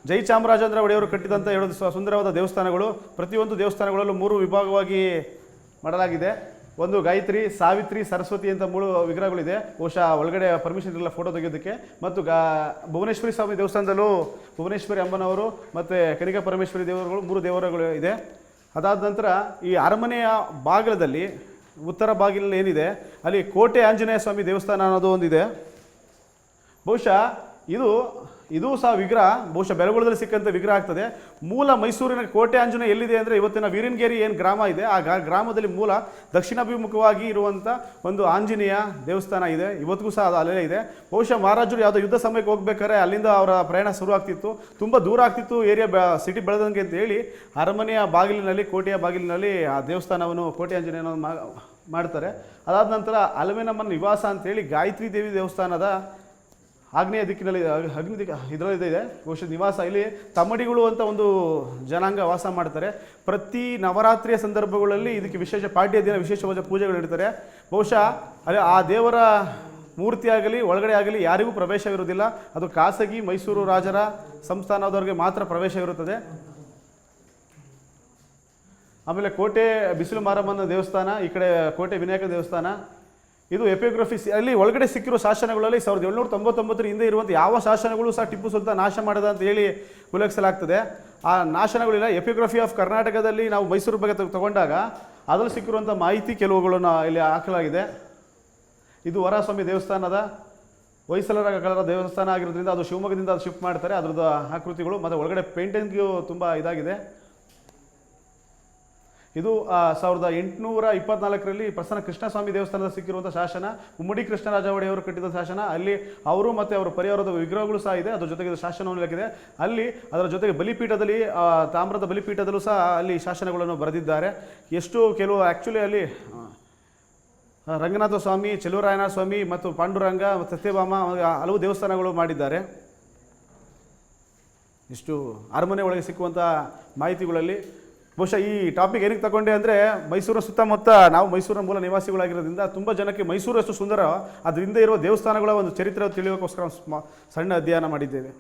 ಜಯಚಾಮರಾಜೇಂದ್ರ ಒಡೆಯವರು ಕಟ್ಟಿದಂಥ 2 ಸುಂದರವಾದ ದೇವಸ್ಥಾನಗಳು. ಪ್ರತಿಯೊಂದು ದೇವಸ್ಥಾನಗಳಲ್ಲೂ 3 ವಿಭಾಗವಾಗಿ ಮಾಡಲಾಗಿದೆ. ಒಂದು ಗಾಯತ್ರಿ, ಸಾವಿತ್ರಿ, ಸರಸ್ವತಿ ಅಂತ 3 ವಿಗ್ರಹಗಳಿದೆ. ಬಹುಶಃ ಒಳಗಡೆ ಪರ್ಮಿಷನ್ ಇರಲ್ಲ ಫೋಟೋ ತೆಗೆಯೋದಕ್ಕೆ. ಮತ್ತು ಭುವನೇಶ್ವರಿ ಸ್ವಾಮಿ ದೇವಸ್ಥಾನದಲ್ಲೂ ಭುವನೇಶ್ವರಿ ಅಮ್ಮನವರು ಮತ್ತು ಕನಿಕಾ ಪರಮೇಶ್ವರಿ ದೇವರುಗಳು 3 ದೇವರುಗಳು ಇದೆ. ಅದಾದ ನಂತರ ಈ ಅರಮನೆಯ ಬಾಗಿಲದಲ್ಲಿ ಉತ್ತರ ಬಾಗಿಲಲ್ಲಿ ಏನಿದೆ ಅಲ್ಲಿ ಕೋಟೆ ಆಂಜನೇಯ ಸ್ವಾಮಿ ದೇವಸ್ಥಾನ ಅನ್ನೋದು ಒಂದಿದೆ. ಬಹುಶಃ ಇದು ಇದೂ ಸಹ ವಿಗ್ರಹ ಬಹುಶಃ ಬೆಳಗೊಳದಲ್ಲಿ ಸಿಕ್ಕಂಥ ವಿಗ್ರಹ ಆಗ್ತದೆ. ಮೂಲ ಮೈಸೂರಿನ ಕೋಟೆ ಆಂಜನೇಯ ಎಲ್ಲಿದೆ ಅಂದರೆ ಇವತ್ತಿನ ವೀರನಗೇರಿ ಏನು ಗ್ರಾಮ ಇದೆ ಆ ಗ್ರಾಮದಲ್ಲಿ ಮೂಲ ದಕ್ಷಿಣಾಭಿಮುಖವಾಗಿ ಇರುವಂಥ ಒಂದು ಆಂಜನೇಯ ದೇವಸ್ಥಾನ ಇದೆ. ಇವತ್ತಿಗೂ ಸಹ ಅದು ಅಲ್ಲೇ ಇದೆ. ಬಹುಶಃ ಮಹಾರಾಜರು ಯಾವುದೋ ಯುದ್ಧ ಸಮಯಕ್ಕೆ ಹೋಗ್ಬೇಕಾದ್ರೆ ಅಲ್ಲಿಂದ ಅವರ ಪ್ರಯಾಣ ಶುರು ಆಗ್ತಿತ್ತು, ತುಂಬ ದೂರ ಆಗ್ತಿತ್ತು ಏರಿಯಾ ಸಿಟಿ ಬೆಳೆದಂಗೆ ಅಂತ ಹೇಳಿ ಅರಮನೆಯ ಬಾಗಿಲಿನಲ್ಲಿ, ಕೋಟೆಯ ಬಾಗಿಲಿನಲ್ಲಿ ಆ ದೇವಸ್ಥಾನವನ್ನು ಕೋಟೆ ಆಂಜನೇಯನ ಮಾಡ್ತಾರೆ. ಅದಾದ ನಂತರ ಅಲಮೇನಮ್ಮನ ನಿವಾಸ ಅಂತೇಳಿ ಗಾಯತ್ರಿ ದೇವಿ ದೇವಸ್ಥಾನದ ಆಗ್ನೇಯ ದಿಕ್ಕಿನಲ್ಲಿ ಇದರಲ್ಲಿ ಇದೆ ಬಹುಶಃ ನಿವಾಸ. ಇಲ್ಲಿ ತಮ್ಮಡಿಗಳು ಅಂತ ಒಂದು ಜನಾಂಗ ವಾಸ ಮಾಡ್ತಾರೆ. ಪ್ರತಿ ನವರಾತ್ರಿಯ ಸಂದರ್ಭಗಳಲ್ಲಿ ಇದಕ್ಕೆ ವಿಶೇಷ ಪಾಡ್ಯ ದಿನ ವಿಶೇಷವಾದ ಪೂಜೆಗಳು ಇಡ್ತಾರೆ. ಬಹುಶಃ ಅಲ್ಲಿ ಆ ದೇವರ ಮೂರ್ತಿ ಆಗಲಿ ಒಳಗಡೆ ಆಗಲಿ ಯಾರಿಗೂ ಪ್ರವೇಶವಿರುವುದಿಲ್ಲ. ಅದು ಖಾಸಗಿ ಮೈಸೂರು ರಾಜರ ಸಂಸ್ಥಾನದವರಿಗೆ ಮಾತ್ರ ಪ್ರವೇಶವಿರುತ್ತದೆ. ಆಮೇಲೆ ಕೋಟೆ ಬಿಸಿಲು ಮಾರಮ್ಮನ ದೇವಸ್ಥಾನ, ಈ ಕಡೆ ಕೋಟೆ ವಿನಾಯಕ ದೇವಸ್ಥಾನ. ಇದು ಎಪಿಯೋಗ್ರಫಿ ಅಲ್ಲಿ ಒಳಗಡೆ ಸಿಕ್ಕಿರೋ ಶಾಸನಗಳಲ್ಲಿ 1799 ಹಿಂದೆ ಇರುವಂಥ ಯಾವ ಶಾಸನಗಳು ಸಹ ಟಿಪ್ಪು ಸುಲ್ತಾನ್ ನಾಶ ಮಾಡಿದ ಅಂತ ಹೇಳಿ ಉಲ್ಲೇಖಿಸಲಾಗ್ತದೆ. ಆ ನಾಶನಗಳಿಲ್ಲ. ಎಪಿಯೋಗ್ರಫಿ ಆಫ್ ಕರ್ನಾಟಕದಲ್ಲಿ ನಾವು ಮೈಸೂರು ಬಗ್ಗೆ ತಗೊಂಡಾಗ ಅದರಲ್ಲಿ ಸಿಕ್ಕಿರುವಂಥ ಮಾಹಿತಿ ಕೆಲವುಗಳನ್ನು ಇಲ್ಲಿ ಹಾಕಲಾಗಿದೆ. ಇದು ವರಸ್ವಾಮಿ ದೇವಸ್ಥಾನದ ಹೊಯ್ಸಳರ ಕಾಲದ ದೇವಸ್ಥಾನ ಆಗಿರೋದ್ರಿಂದ ಅದು ಶಿವಮೊಗ್ಗದಿಂದ ಅದು ಶಿಫ್ಟ್ ಮಾಡ್ತಾರೆ. ಅದರದ್ದು ಆಕೃತಿಗಳು ಮತ್ತು ಒಳಗಡೆ ಪೇಂಟಿಂಗು ತುಂಬ ಇದಾಗಿದೆ. ಇದು 1824ರಲ್ಲಿ ಪ್ರಸನ್ನ ಕೃಷ್ಣಸ್ವಾಮಿ ದೇವಸ್ಥಾನದ ಸಿಕ್ಕಿರುವಂಥ ಶಾಸನ. ಮುಮ್ಮಡಿ ಕೃಷ್ಣರಾಜ ಒಡೆಯವರು ಕಟ್ಟಿದ ಶಾಸನ. ಅಲ್ಲಿ ಅವರು ಮತ್ತು ಅವರ ಪರಿವಾರದ ವಿಗ್ರಹಗಳು ಸಹ ಇದೆ. ಅದರ ಜೊತೆಗೆ ಶಾಸನವನ್ನು ಹಾಕಿದೆ. ಅಲ್ಲಿ ಅದರ ಜೊತೆಗೆ ಬಲಿಪೀಠದಲ್ಲಿ ತಾಮ್ರದ ಬಲಿಪೀಠದಲ್ಲೂ ಸಹ ಅಲ್ಲಿ ಶಾಸನಗಳನ್ನು ಬರೆದಿದ್ದಾರೆ. ಎಷ್ಟು ಕೆಲವು ಆ್ಯಕ್ಚುಲಿ ಅಲ್ಲಿ ರಂಗನಾಥ ಸ್ವಾಮಿ, ಚೆಲುವರಾಯನ ಸ್ವಾಮಿ ಮತ್ತು ಪಾಂಡುರಂಗ ಮತ್ತು ಸತ್ಯಭಾಮ ಹಲವು ದೇವಸ್ಥಾನಗಳು ಮಾಡಿದ್ದಾರೆ. ಇಷ್ಟು ಅರಮನೆ ಒಳಗೆ ಸಿಕ್ಕುವಂಥ ಮಾಹಿತಿಗಳಲ್ಲಿ ಬಹುಶಃ ಈ ಟಾಪಿಕ್ ಏನಕ್ಕೆ ತಗೊಂಡೆ ಅಂದರೆ ಮೈಸೂರಿನ ಸುತ್ತಮುತ್ತ ನಾವು ಮೈಸೂರಿನ ಮೂಲ ನಿವಾಸಿಗಳಾಗಿರೋದ್ರಿಂದ ತುಂಬ ಜನಕ್ಕೆ ಮೈಸೂರು ಎಷ್ಟು ಸುಂದರ ಅದರಿಂದ ಇರುವ ದೇವಸ್ಥಾನಗಳ ಒಂದು ಚರಿತ್ರೆ ತಿಳಿಯೋಕ್ಕೋಸ್ಕರ ಸಣ್ಣ ಅಧ್ಯಯನ ಮಾಡಿದ್ದೇವೆ.